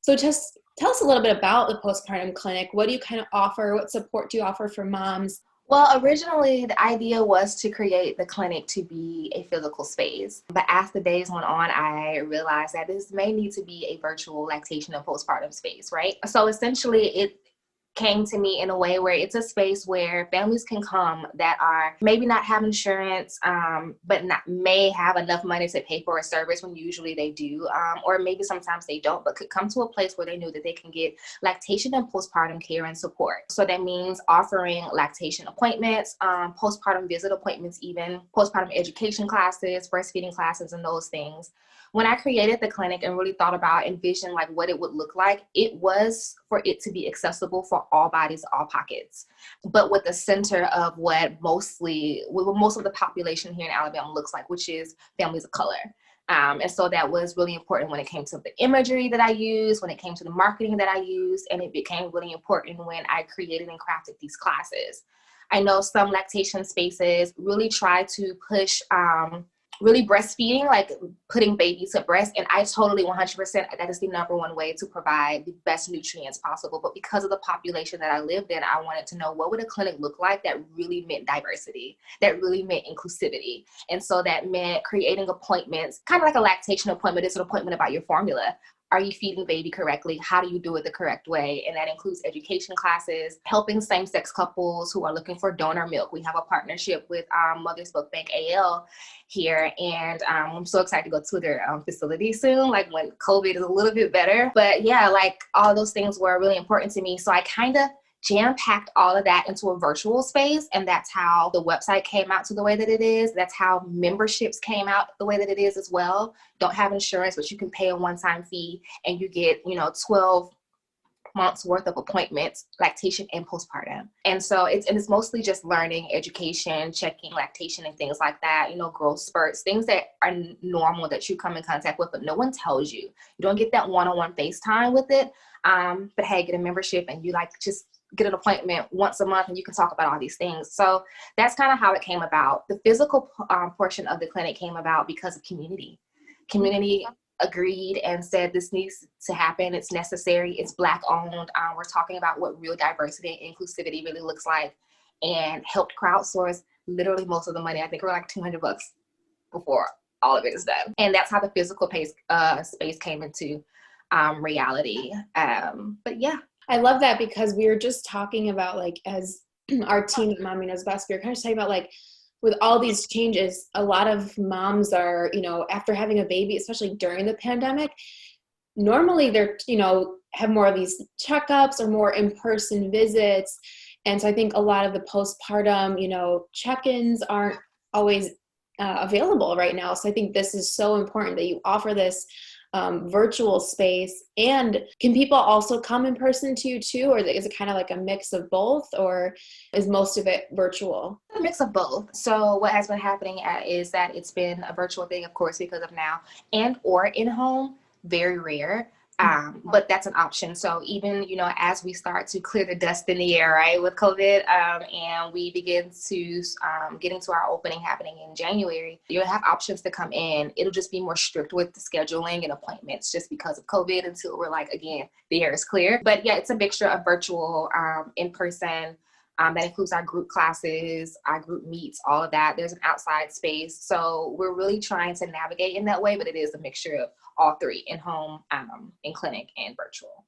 So just tell us a little bit about the postpartum clinic. What do you kind of offer? What support do you offer for moms? Well, originally the idea was to create the clinic to be a physical space. But as the days went on, I realized that this may need to be a virtual lactation and postpartum space, right? So essentially it came to me in a way where it's a space where families can come that are maybe not have insurance, but may have enough money to pay for a service when usually they do, or maybe sometimes they don't, but could come to a place where they knew that they can get lactation and postpartum care and support. So that means offering lactation appointments, postpartum visit appointments, even postpartum education classes, breastfeeding classes, and those things. When I created the clinic and really thought about, envisioned like what it would look like, it was for it to be accessible for all bodies, all pockets, but with the center of what most of the population here in Alabama looks like, which is families of color. And so that was really important when it came to the imagery that I used, when it came to the marketing that I used, and it became really important when I created and crafted these classes. I know some lactation spaces really try to push really breastfeeding, like putting babies to breast. And I totally 100%, that is the number one way to provide the best nutrients possible. But because of the population that I lived in, I wanted to know what would a clinic look like that really meant diversity, that really meant inclusivity. And so that meant creating appointments, kind of like a lactation appointment. It's an appointment about your formula. Are you feeding baby correctly? How do you do it the correct way? And that includes education classes, helping same-sex couples who are looking for donor milk. We have a partnership with Mother's Milk Bank AL here, and I'm so excited to go to their facility soon, like when COVID is a little bit better. But yeah, like all those things were really important to me. So I kind of jam-packed all of that into a virtual space, and that's how the website came out to the way that it is. That's how memberships came out the way that it is as well. Don't have insurance, but you can pay a one-time fee and you get 12 months worth of appointments, lactation and postpartum. And so it's mostly just learning, education, checking lactation and things like that, growth spurts, things that are normal that you come in contact with, but no one tells you. You don't get that one-on-one FaceTime with it. But hey, get a membership and you just get an appointment once a month and you can talk about all these things. So that's kind of how it came about. The physical portion of the clinic came about because of community. Community agreed and said this needs to happen. It's necessary. It's Black owned. We're talking about what real diversity and inclusivity really looks like, and helped crowdsource literally most of the money. I think we're like $200 before all of it is done. And that's how the physical space came into reality. But yeah. I love that, because we were just talking about, like, as our team at Mommy Knows Best, we were kind of talking about, like, with all these changes, a lot of moms are, after having a baby, especially during the pandemic, normally they're, have more of these checkups or more in-person visits. And so I think a lot of the postpartum, check-ins aren't always available right now. So I think this is so important that you offer this virtual space. And can people also come in person to you too? Or is it kind of like a mix of both, or is most of it virtual? A mix of both. So what has been happening is that it's been a virtual thing, of course, because of now, and or in-home, very rare. But that's an option. So even, as we start to clear the dust in the air, right, with COVID, and we begin to get into our opening happening in January, you'll have options to come in. It'll just be more strict with the scheduling and appointments just because of COVID until we're like, again, the air is clear. But yeah, it's a mixture of virtual, in-person. That includes our group classes, our group meets, all of that. There's an outside space. So we're really trying to navigate in that way, but it is a mixture of all three: in home, in clinic, and virtual.